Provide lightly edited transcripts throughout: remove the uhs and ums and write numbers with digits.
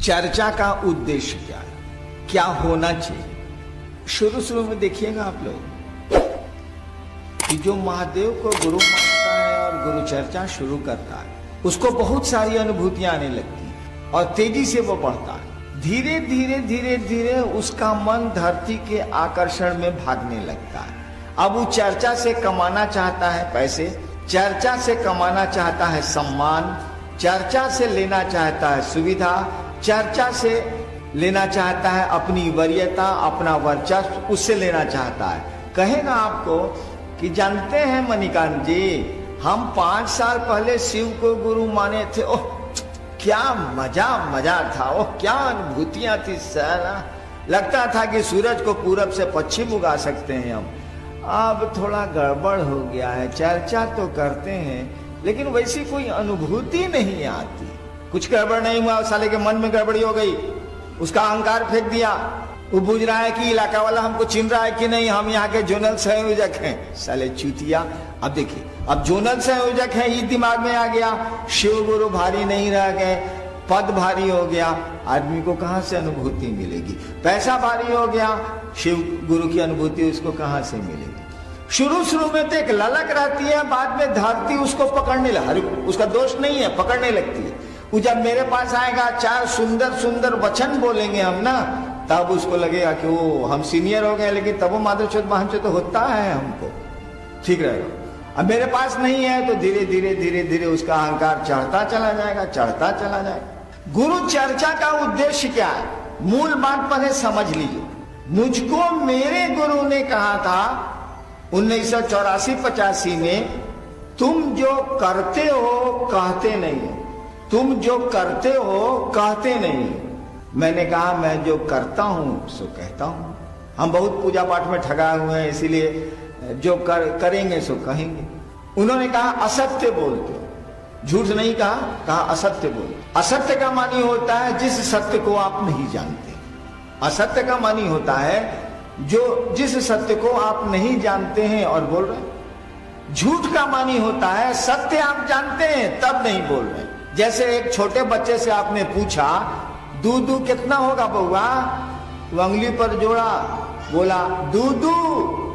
चर्चा का उद्देश्य क्या है, क्या होना चाहिए। शुरू शुरू में देखिएगा आप लोग कि जो महादेव को गुरु मानता है और गुरु चर्चा शुरू करता है, उसको बहुत सारी अनुभूतियां आने लगती हैं और तेजी से वो बढ़ता है। धीरे धीरे धीरे धीरे उसका मन धरती के आकर्षण में भागने लगता है। अब वो चर्चा से कमाना चाहता है पैसे, चर्चा से कमाना चाहता है सम्मान, चर्चा से लेना चाहता है सुविधा, चर्चा से लेना चाहता है अपनी वरीयता, अपना वर्चस्व, उससे लेना चाहता है। कहेगा आपको कि जानते हैं मणिकांत जी, हम 5 साल पहले शिव को गुरु माने थे, ओह क्या मजा था, ओह क्या अनुभूतियां थी साला, लगता था कि सूरज को पूरब से पश्चिम उगा सकते हैं हम। अब थोड़ा गड़बड़ हो गया है, चर्चा तो करते हैं लेकिन वैसी कोई अनुभूति नहीं आती। कुछ गड़बड़ नहीं हुआ, साले के मन में गड़बड़ी हो गई, उसका अहंकार फेंक दिया। वो बुझ रहा है कि इलाका वाला हमको चिन्ह रहा है कि नहीं, हम यहाँ के जोनल संयोजक हैं। साले चूतिया। अब देखिए, अब जोनल संयोजक है, ये दिमाग में आ गया, शिव गुरु भारी नहीं रह गए, पद भारी हो गया, आदमी को कहां से अनुभूति मिलेगी। पैसा भारी हो गया, शिव गुरु की अनुभूति उसको कहां से मिलेगी। शुरू शुरू में तो एक ललक रहती है, बाद में धरती उसको पकड़ने लगे, उसका दोष नहीं है, पकड़ने लगती है। वो जब मेरे पास आएगा, 4 सुंदर सुंदर वचन बोलेंगे हम ना, तब उसको लगेगा कि वो हम सीनियर हो गए, लेकिन तब वो मादरचोद बहनचोद तो होता है हमको, ठीक रहेगा। अब मेरे पास नहीं है तो धीरे धीरे धीरे धीरे उसका अहंकार चढ़ता चला जाएगा, चढ़ता चला जाएगा। गुरु चर्चा का उद्देश्य क्या है, मूल बात पहले समझ लीजिए। मुझको मेरे गुरु ने कहा था 1984-85 में, तुम जो करते हो कहते नहीं हो, तुम जो करते हो कहते नहीं हो। मैंने कहा मैं जो करता हूं सो कहता हूं। हम बहुत पूजा पाठ में ठगाए हुए हैं, इसीलिए जो करेंगे सो कहेंगे। उन्होंने कहा असत्य बोलते हो, झूठ नहीं कहा असत्य बोलते। असत्य का मानी होता है जिस सत्य को आप नहीं जानते। असत्य का मानी होता है जो जिस सत्य को आप नहीं जानते हैं और बोल रहे हैं। झूठ का मानी होता है सत्य आप जानते हैं तब नहीं बोल रहे। जैसे एक छोटे बच्चे से आपने पूछा दूधू कितना होगा बउआ, वो अंगुली पर जोड़ा, बोला दूधू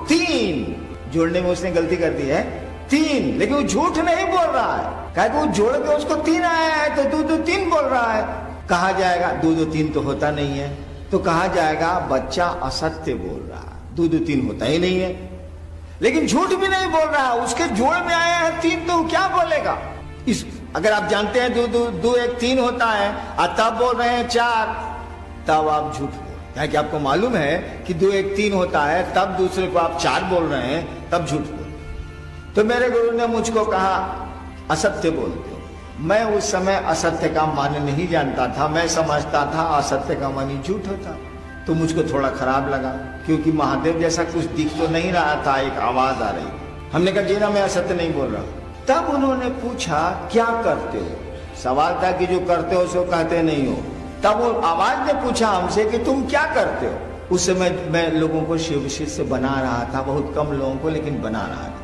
3। जोड़ने में उसने गलती कर दी है 3, लेकिन वो झूठ नहीं बोल रहा है, कहे वो जोड़ के उसको 3 आया है तो दूधू 3 बोल रहा है। कहा जाएगा दूधू 3 तो होता नहीं है, तो कहा जाएगा बच्चा असत्य बोल रहा है, दूधू 3 होता ही नहीं है। लेकिन झूठ भी नहीं बोल रहा, उसके जोड़ में आया है 3 तो क्या बोलेगा। इस अगर आप जानते हैं 2 1 3 होता है और तब बोल रहे हैं 4, तब आप झूठ बोल, कि आपको मालूम है कि 2 1 3 होता है, तब दूसरे को आप 4 बोल रहे हैं, तब झूठ बोल। तो मेरे गुरु ने मुझको कहा असत्य बोलते हो। मैं उस समय असत्य का माने नहीं जानता था, मैं समझता था असत्य का मानी झूठ होता। तो मुझको थोड़ा खराब लगा, क्योंकि महादेव जैसा कुछ दिख तो नहीं रहा था, एक आवाज आ रही। हमने कहा जी ना, मैं असत्य नहीं बोल रहा। तब उन्होंने पूछा क्या करते हो। सवाल था कि जो करते हो सो कहते नहीं हो। तब वो आवाज ने पूछा हमसे कि तुम क्या करते हो। उस समय मैं लोगों को शिव शिष्य बना रहा था, बहुत कम लोगों को, लेकिन बना रहा था।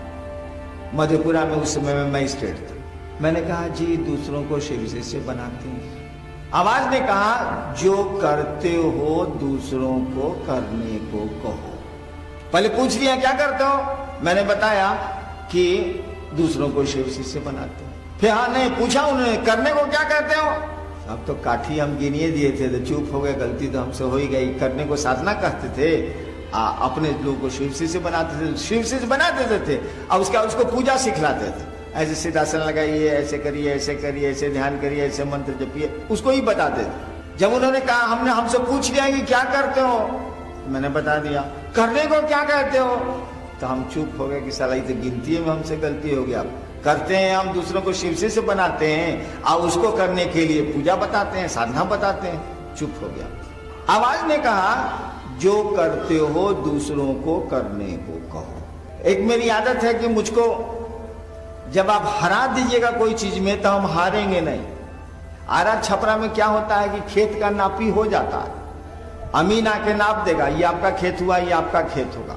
मधेपुरा में उस समय में मजिस्ट्रेट था। मैंने कहा जी दूसरों को शिव शिष्य बनाते हैं। आवाज ने कहा जो करते हो दूसरों को करने को कहो। पहले पूछ लिया क्या करते हो, मैंने बताया कि दूसरों को शिव शिष्य बनाते हैं। फिर हाँ नहीं पूछा उन्होंने करने को क्या कहते हो। अब तो काठी हम गिनिए दिए थे तो चुप हो गए, गलती तो हमसे हो ही गई। करने को साधना कहते थे, अपने लोगों को शिव शिष्य बनाते थे, शिव शिष्य बना देते थे। अब उसको पूजा सिखलाते थे, ऐसे सिद्धासन लगाइए, ऐसे करिए, ऐसे करिए, ऐसे ध्यान करिए, ऐसे मंत्र जपिए, उसको ही बताते थे। जब उन्होंने कहा, हमसे पूछ लिया कि क्या करते हो, मैंने बता दिया। करने को क्या कहते हो, तो हम चुप हो गए कि साला तो गिनती में हमसे गलती हो गया। करते हैं हम दूसरों को शिव से बनाते हैं और उसको करने के लिए पूजा बताते हैं, साधना बताते हैं। चुप हो गया। आवाज ने कहा जो करते हो दूसरों को करने को कहो। एक मेरी आदत है कि मुझको जब आप हरा दीजिएगा कोई चीज में तो हम हारेंगे नहीं। आरा छपरा में क्या होता है कि खेत का नापी हो जाता है, अमीन आके नाप देगा, ये आपका खेत हुआ, ये आपका खेत होगा,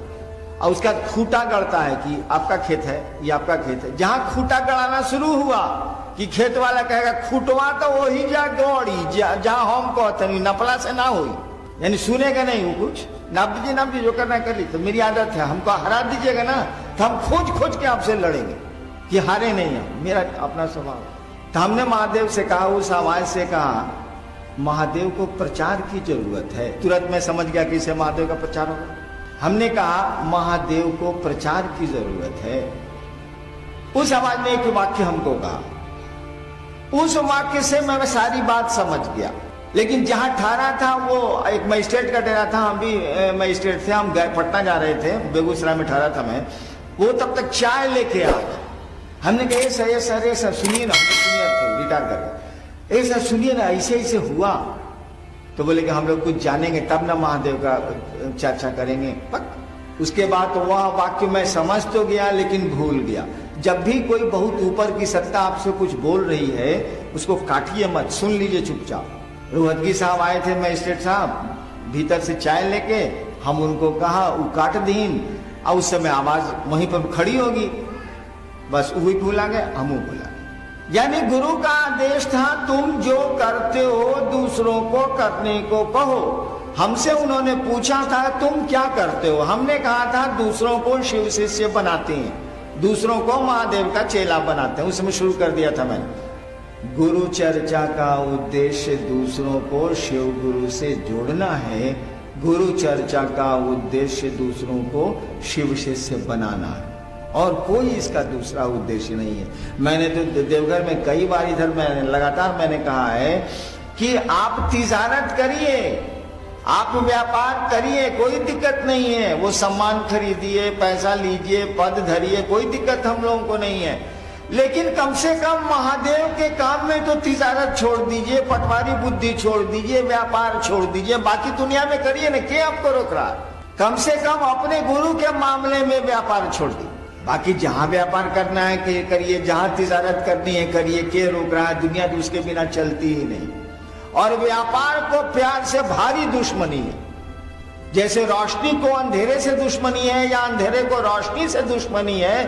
और उसका खूंटा गड़ता है कि आपका खेत है, ये आपका खेत है। जहां खूंटा गड़ाना शुरू हुआ कि खेत वाला कहेगा खुटवा तो वही जा गौड़ी जहां हम कहते नहीं, नपला से ना हुई, यानी सुनेगा नहीं वो कुछ। नाप दीजिए जो करना कर ली। तो मेरी आदत है, हमको हरा दीजिएगा ना तो हम खोज खोज के आपसे लड़ेंगे कि हारे नहीं है, मेरा अपना स्वभाव। तो हमने महादेव से कहा, उस आवाज से कहा महादेव को प्रचार की जरूरत है। तुरंत मैं समझ गया कि इससे महादेव का प्रचार होगा। हमने कहा महादेव को प्रचार की जरूरत है। उस आवाज ने एक वाक्य हमको कहा, उस वाक्य से मैं सारी बात समझ गया। लेकिन जहां ठहरा था वो एक मजिस्ट्रेट का डेरा था, हम भी मजिस्ट्रेट थे, हम गए पटना जा रहे थे, बेगूसराय में ठहरा था मैं। वो तब तक चाय लेके आ गया। हमने कहा सर सुनिए ना, सीनियर थे रिटायर कर, सर सुनिए ना ऐसे ऐसे हुआ। तो बोले कि हम लोग कुछ जानेंगे तब ना महादेव का चर्चा करेंगे। पक उसके बाद तो वह वाक्य मैं समझ तो गया लेकिन भूल गया। जब भी कोई बहुत ऊपर की सत्ता आपसे कुछ बोल रही है उसको काटिए मत, सुन लीजिए चुपचाप। रोहतगी साहब आए थे, मजिस्ट्रेट साहब, भीतर से चाय लेके, हम उनको कहा वो काट दीन, और उस समय आवाज वहीं पर खड़ी होगी, बस वही भूला गए, हम भूला। यानी गुरु का आदेश था तुम जो करते हो दूसरों को करने को कहो। हमसे उन्होंने पूछा था तुम क्या करते हो, हमने कहा था दूसरों को शिव शिष्य बनाते हैं, दूसरों को महादेव का चेला बनाते हैं। उसमें शुरू कर दिया था मैंने। गुरु चर्चा का उद्देश्य दूसरों को शिव गुरु से जोड़ना है, गुरु चर्चा का उद्देश्य दूसरों को शिव शिष्य बनाना है, और कोई इसका दूसरा उद्देश्य नहीं है। मैंने तो देवघर में कई बार इधर मैं लगातार मैंने कहा है कि आप तिजारत करिए, आप व्यापार करिए, कोई दिक्कत नहीं है। वो सम्मान खरीदिए, पैसा लीजिए, पद धरिए, कोई दिक्कत हम लोगों को नहीं है। लेकिन कम से कम महादेव के काम में तो तिजारत छोड़ दीजिए, पटवारी बुद्धि छोड़ दीजिए, व्यापार छोड़ दीजिए, बाकी दुनिया में करिए ना, क्या आपको रोक रहा है? कम से कम अपने गुरु के मामले में व्यापार छोड़ दीजिए। बाकी जहां व्यापार करना है कि करिए, जहां तिजारत करनी है करिए, के रोक रहा है? दुनिया तो उसके बिना चलती ही नहीं। और व्यापार को प्यार से भारी दुश्मनी है। जैसे रोशनी को अंधेरे से दुश्मनी है या अंधेरे को रोशनी से दुश्मनी है,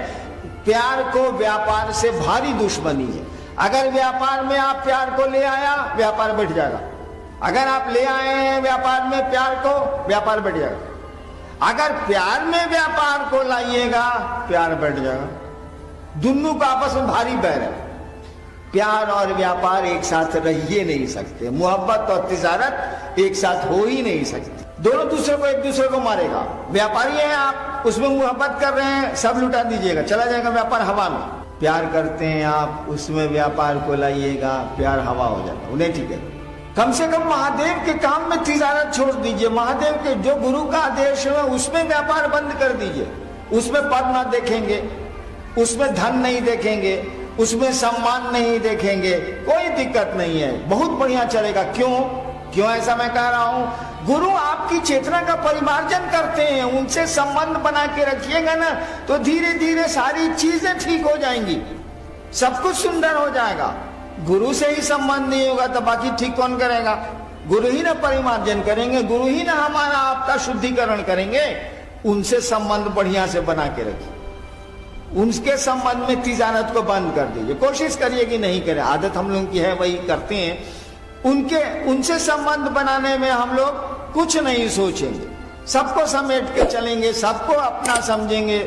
प्यार को व्यापार से भारी दुश्मनी है। अगर व्यापार में आप प्यार को ले आया, व्यापार बैठ जाएगा। अगर आप ले आए हैं व्यापार में प्यार को, व्यापार बैठ जाएगा। अगर प्यार में व्यापार को लाइएगा, प्यार बैठ जाएगा। दोनों का आपस में भारी बैर है। प्यार और व्यापार एक साथ रह ही नहीं सकते, मोहब्बत और तिजारत एक साथ हो ही नहीं सकती। दोनों दूसरे को एक दूसरे को मारेगा। व्यापारी हैं आप, उसमें मोहब्बत कर रहे हैं, सब लुटा दीजिएगा, चला जाएगा व्यापार हवा में। प्यार करते हैं आप, उसमें व्यापार को लाइएगा, प्यार हवा हो जाएगा, उन्हें ठीक है। कम से कम महादेव के काम में तिजारत छोड़ दीजिए। महादेव के जो गुरु का आदेश है उसमें व्यापार बंद कर दीजिए। उसमें पद ना देखेंगे, उसमें धन नहीं देखेंगे, उसमें सम्मान नहीं देखेंगे, कोई दिक्कत नहीं है, बहुत बढ़िया चलेगा। क्यों ऐसा मैं कह रहा हूं? गुरु आपकी चेतना का परिमार्जन करते हैं, उनसे संबंध बना के रखिएगा ना तो धीरे धीरे सारी चीजें ठीक हो जाएंगी, सब कुछ सुंदर हो जाएगा। गुरु से ही संबंध नहीं होगा तो बाकी ठीक कौन करेगा? गुरु ही ना परिमार्जन करेंगे, गुरु ही ना हमारा आपका शुद्धिकरण करेंगे। उनसे संबंध बढ़िया से बना के रखिए, उनके संबंध में तिजारत को बंद कर दीजिए। कोशिश करिए कि नहीं करें, आदत हम लोगों की है वही करते हैं। उनसे संबंध बनाने में हम लोग कुछ नहीं सोचेंगे, सबको समेट के चलेंगे, सबको अपना समझेंगे,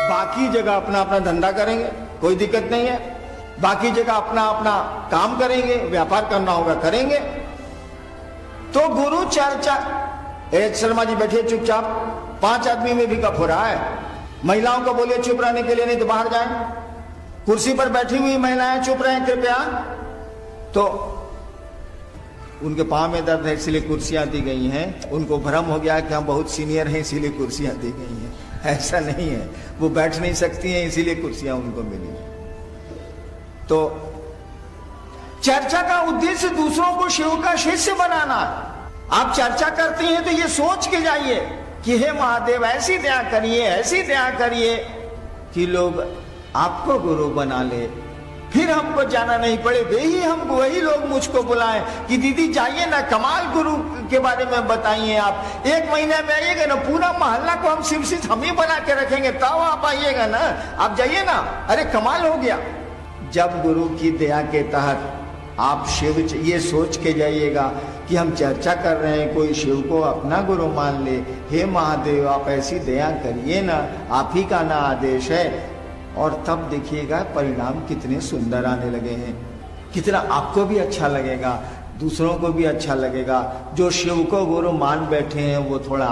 बाकी जगह अपना अपना धंधा करेंगे, कोई दिक्कत नहीं है। बाकी जगह अपना अपना काम करेंगे, व्यापार करना होगा करेंगे। तो गुरु चर्चा, शर्मा जी बैठिए चुपचाप, 5 आदमी में भी कप हो रहा है। महिलाओं को बोलिए चुप रहने के लिए, नहीं तो बाहर जाएं। कुर्सी पर बैठी हुई महिलाएं चुप रहें कृपया। तो उनके पांव में दर्द है इसलिए कुर्सियां दी गई हैं। उनको भ्रम हो गया कि हम बहुत सीनियर हैं इसीलिए कुर्सियां दी गई हैं। ऐसा नहीं है, वो बैठ नहीं सकती हैं इसीलिए कुर्सियां उनको मिली। तो चर्चा का उद्देश्य दूसरों को शिव का शिष्य बनाना। आप चर्चा करती हैं तो ये सोच के जाइए कि हे महादेव ऐसी दया करिए, ऐसी दया करिए कि लोग आपको गुरु बना ले, फिर हमको जाना नहीं पड़े, वही लोग मुझको बुलाएं कि दीदी जाइए ना, कमाल गुरु के बारे में बताइए। आप 1 महीने में आइएगा ना, पूरा मोहल्ला को हम शिव हम ही बना के रखेंगे, तब आप आइएगा ना, आप जाइए ना, अरे कमाल हो गया। जब गुरु की दया के तहत आप शिव ये सोच के जाइएगा कि हम चर्चा कर रहे हैं, कोई शिव को अपना गुरु मान ले, हे महादेव आप ऐसी दया करिए ना, आप ही का ना आदेश है। और तब देखिएगा परिणाम कितने सुंदर आने लगे हैं, कितना आपको भी अच्छा लगेगा, दूसरों को भी अच्छा लगेगा। जो शिव को गुरु मान बैठे हैं वो थोड़ा